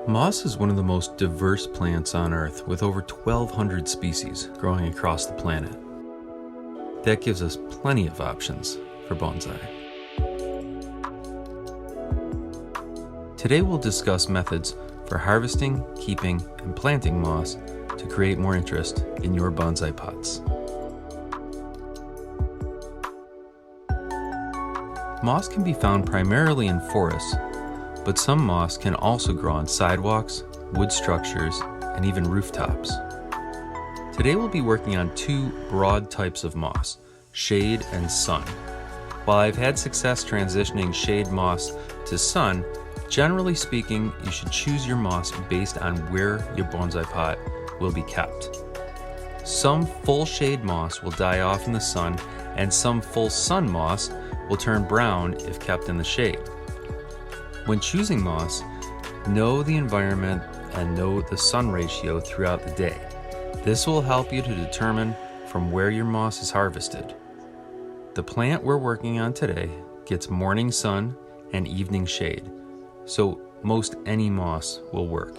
Moss is one of the most diverse plants on Earth, with over 1,200 species growing across the planet. That gives us plenty of options for bonsai. Today we'll discuss methods for harvesting, keeping, and planting moss to create more interest in your bonsai pots. Moss can be found primarily in forests, but some moss can also grow on sidewalks, wood structures, and even rooftops. Today we'll be working on two broad types of moss, shade and sun. While I've had success transitioning shade moss to sun, generally speaking, you should choose your moss based on where your bonsai pot will be kept. Some full shade moss will die off in the sun, and some full sun moss will turn brown if kept in the shade. When choosing moss, know the environment and know the sun ratio throughout the day. This will help you to determine from where your moss is harvested. The plant we're working on today gets morning sun and evening shade, so most any moss will work.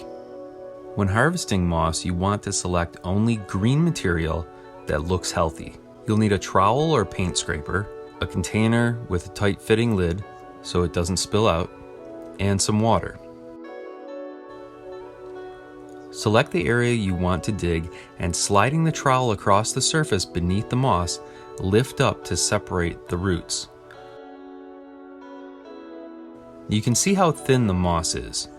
When harvesting moss, you want to select only green material that looks healthy. You'll need a trowel or paint scraper, a container with a tight fitting lid so it doesn't spill out, and some water. Select the area you want to dig, and sliding the trowel across the surface beneath the moss, lift up to separate the roots. You can see how thin the moss is.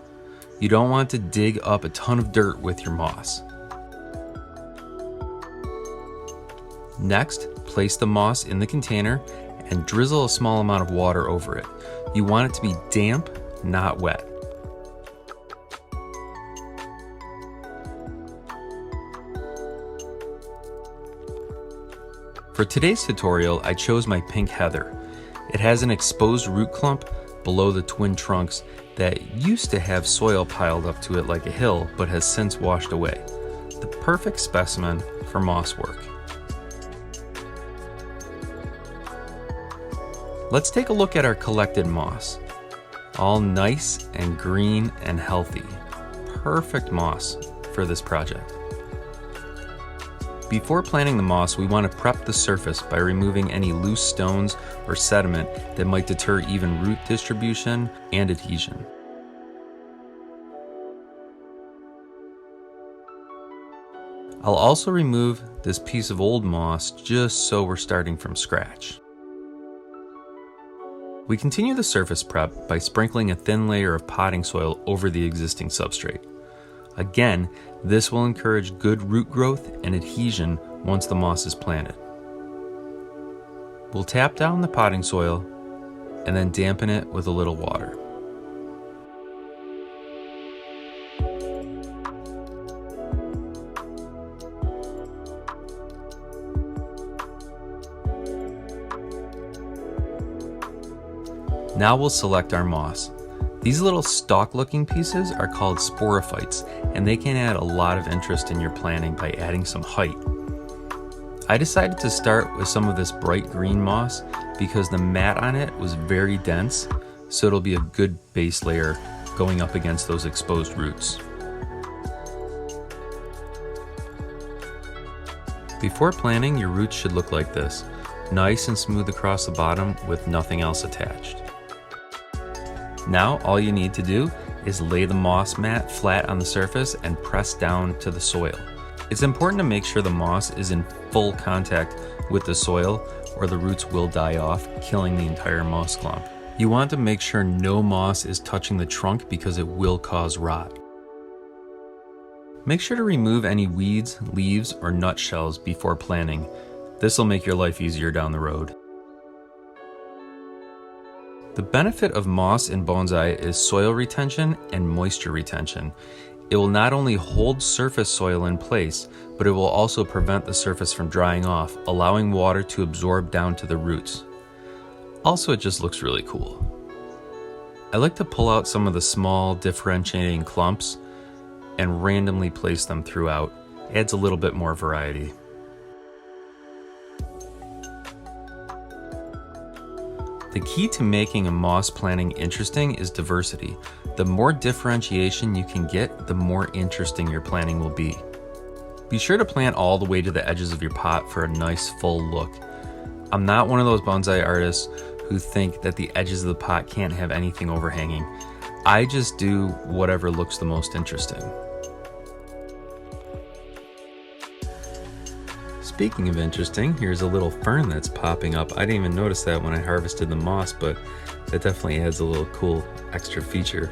You don't want to dig up a ton of dirt with your moss. Next, place the moss in the container and drizzle a small amount of water over it. You want it to be damp, not wet. For today's tutorial, I chose my pink heather. It has an exposed root clump below the twin trunks that used to have soil piled up to it like a hill, but has since washed away. The perfect specimen for moss work. Let's take a look at our collected moss. All nice and green and healthy. Perfect moss for this project. Before planting the moss, we want to prep the surface by removing any loose stones or sediment that might deter even root distribution and adhesion. I'll also remove this piece of old moss just so we're starting from scratch. We continue the surface prep by sprinkling a thin layer of potting soil over the existing substrate. Again, this will encourage good root growth and adhesion once the moss is planted. We'll tap down the potting soil and then dampen it with a little water. Now we'll select our moss. These little stalk-looking pieces are called sporophytes, and they can add a lot of interest in your planting by adding some height. I decided to start with some of this bright green moss because the mat on it was very dense, so it'll be a good base layer going up against those exposed roots. Before planting, your roots should look like this, nice and smooth across the bottom with nothing else attached. Now all you need to do is lay the moss mat flat on the surface and press down to the soil. It's important to make sure the moss is in full contact with the soil or the roots will die off, killing the entire moss clump. You want to make sure no moss is touching the trunk because it will cause rot. Make sure to remove any weeds, leaves, or nutshells before planting. This will make your life easier down the road. The benefit of moss in bonsai is soil retention and moisture retention. It will not only hold surface soil in place, but it will also prevent the surface from drying off, allowing water to absorb down to the roots. Also, it just looks really cool. I like to pull out some of the small differentiating clumps and randomly place them throughout. It adds a little bit more variety. The key to making a moss planting interesting is diversity. The more differentiation you can get, the more interesting your planting will be. Be sure to plant all the way to the edges of your pot for a nice full look. I'm not one of those bonsai artists who think that the edges of the pot can't have anything overhanging. I just do whatever looks the most interesting. Speaking of interesting, here's a little fern that's popping up. I didn't even notice that when I harvested the moss, but that definitely adds a little cool extra feature.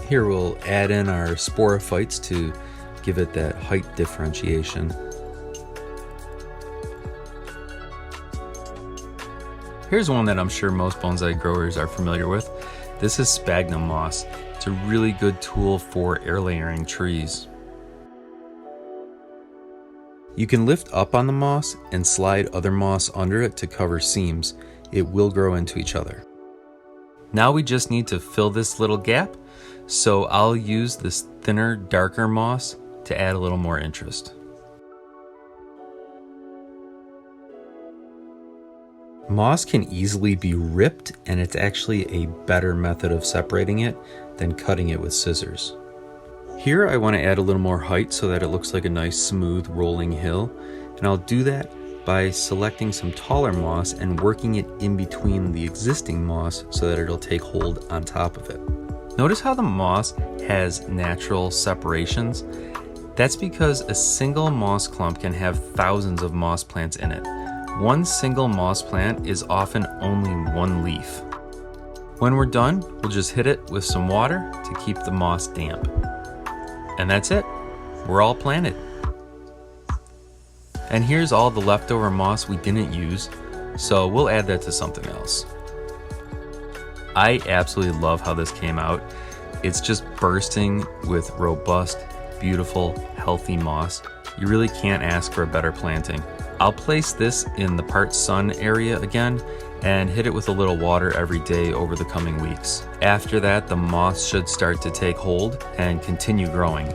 Here we'll add in our sporophytes to give it that height differentiation. Here's one that I'm sure most bonsai growers are familiar with. This is sphagnum moss. It's a really good tool for air layering trees. You can lift up on the moss and slide other moss under it to cover seams. It will grow into each other. Now we just need to fill this little gap, so I'll use this thinner, darker moss to add a little more interest. Moss can easily be ripped, and it's actually a better method of separating it than cutting it with scissors. Here I want to add a little more height so that it looks like a nice smooth rolling hill, and I'll do that by selecting some taller moss and working it in between the existing moss so that it'll take hold on top of it. Notice how the moss has natural separations? That's because a single moss clump can have thousands of moss plants in it. One single moss plant is often only one leaf. When we're done, we'll just hit it with some water to keep the moss damp. And that's it. We're all planted. And here's all the leftover moss we didn't use, so we'll add that to something else. I absolutely love how this came out. It's just bursting with robust, beautiful, healthy moss. You really can't ask for a better planting. I'll place this in the part sun area again and hit it with a little water every day over the coming weeks. After that, the moss should start to take hold and continue growing.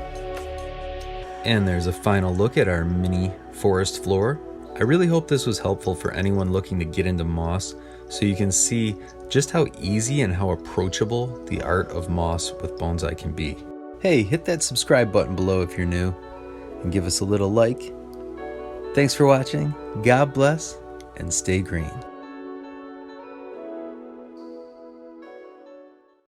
And there's a final look at our mini forest floor. I really hope this was helpful for anyone looking to get into moss, so you can see just how easy and how approachable the art of moss with bonsai can be. Hey, hit that subscribe button below if you're new, and give us a little like. Thanks for watching, God bless, and stay green.